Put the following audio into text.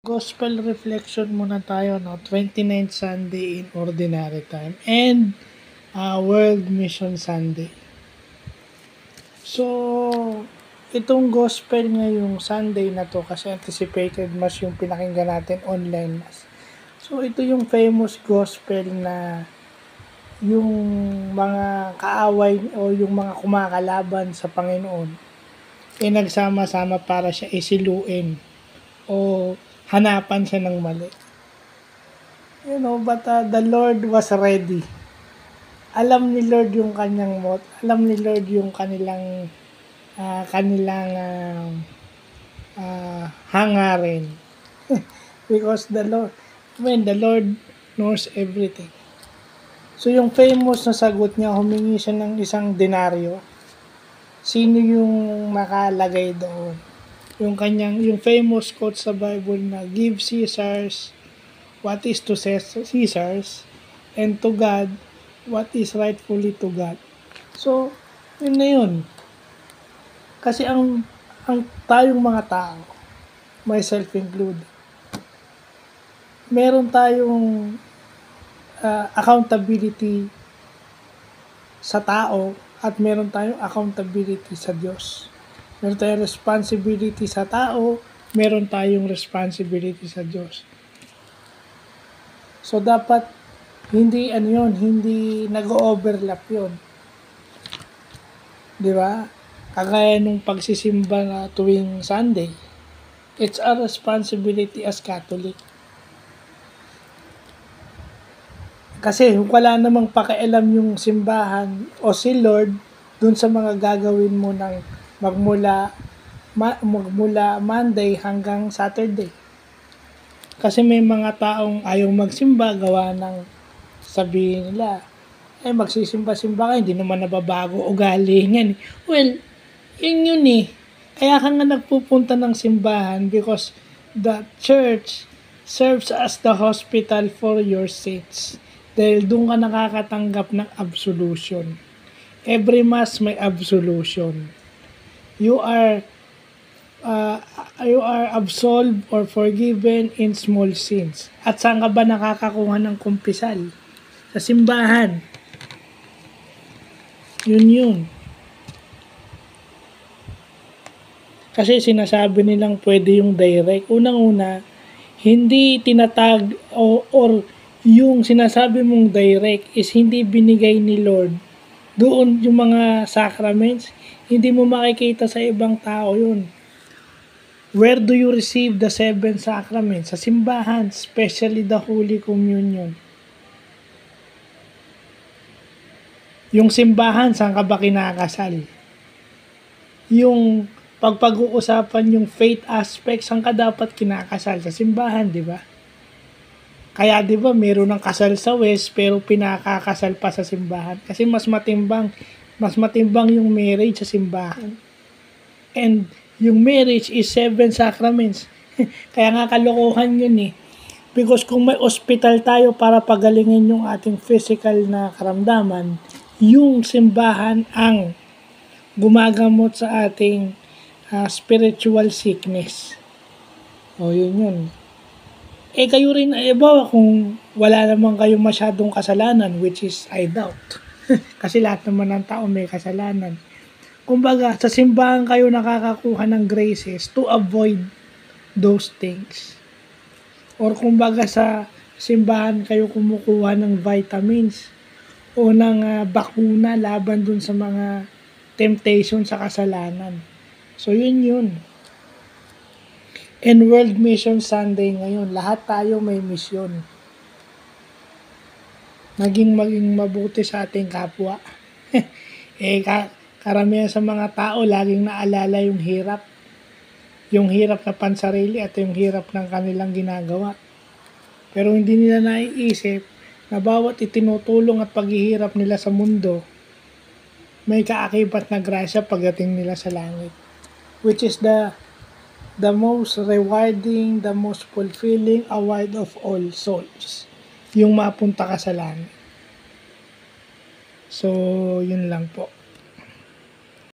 Gospel reflection muna tayo, no? 29th Sunday in Ordinary Time and World Mission Sunday. So, itong gospel ngayong Sunday na to kasi anticipated mass yung pinakinggan natin online mass. So, ito yung famous gospel na yung mga kaaway o yung mga kumakalaban sa Panginoon nagsama-sama para siya isiluin o hanapan siya ng mali. But the Lord was ready. Alam ni Lord yung kanyang alam ni Lord yung kanilang hangarin. Because the Lord knows everything. So yung famous na sagot niya, humingi siya ng isang denaryo. Sino yung nakalagay doon? Yung famous quote sa Bible na give Caesars what is to Caesars and to God what is rightfully to God. So, yun na yun. Kasi ang tayong mga tao, myself included, meron tayong accountability sa tao at meron tayong accountability sa Diyos. Meron tayong responsibility sa tao, meron tayong responsibility sa Diyos. So dapat hindi nag-overlap 'yon. 'Di ba? Kagaya nung pagsisimba na tuwing Sunday, it's our responsibility as Catholic. Kasi wala namang pakialam yung simbahan o si Lord dun sa mga gagawin mo ng magmula Monday hanggang Saturday. Kasi may mga taong ayaw magsimba gawa ng sabihin nila, magsisimba-simba ka, hindi naman nababago ugali niyan. Well, yun eh. Kaya ka nga nagpupunta ng simbahan because the church serves as the hospital for your sins. Dahil doon ka nakakatanggap ng absolution. Every mass may absolution. You are absolved or forgiven in small sins. At saan ka ba nakakakuha ng kumpisal? Sa simbahan. Yun. Kasi sinasabi nilang pwede yung direct. Unang-una, hindi tinatag or yung sinasabi mong direct is hindi binigay ni Lord. Doon yung mga sacraments, hindi mo makikita sa ibang tao yun. Where do you receive the 7 sacraments? Sa simbahan, especially the Holy Communion. Yung simbahan, saan ka ba kinakasal? Yung pag-uusapan yung faith aspect, saan ka dapat kinakasal? Sa simbahan, di ba? Kaya 'di ba meron ng kasal sa West pero pinakakasal pa sa simbahan kasi mas matimbang yung marriage sa simbahan. And yung marriage is 7 sacraments. Kaya nga kalokohan yun eh. Because kung may ospital tayo para pagalingin yung ating physical na karamdaman, yung simbahan ang gumagamot sa ating spiritual sickness. Yun. Kayo rin, bawa kung wala naman kayong masyadong kasalanan, which is I doubt. Kasi lahat naman ng tao may kasalanan. Kumbaga, sa simbahan kayo nakakakuha ng graces to avoid those things. Or kumbaga sa simbahan kayo kumukuha ng vitamins o ng bakuna laban dun sa mga temptation sa kasalanan. So yun. And World Mission Sunday ngayon, lahat tayo may misyon. Maging mabuti sa ating kapwa. Karamihan sa mga tao, laging naalala yung hirap. Yung hirap na pansarili at yung hirap ng kanilang ginagawa. Pero hindi nila naiisip na bawat itinutulong at paghihirap nila sa mundo, may kaakibat na grasya pagdating nila sa langit. Which is the most rewarding, the most fulfilling award of all souls. Yung mapunta ka sa langit. So, yun lang po.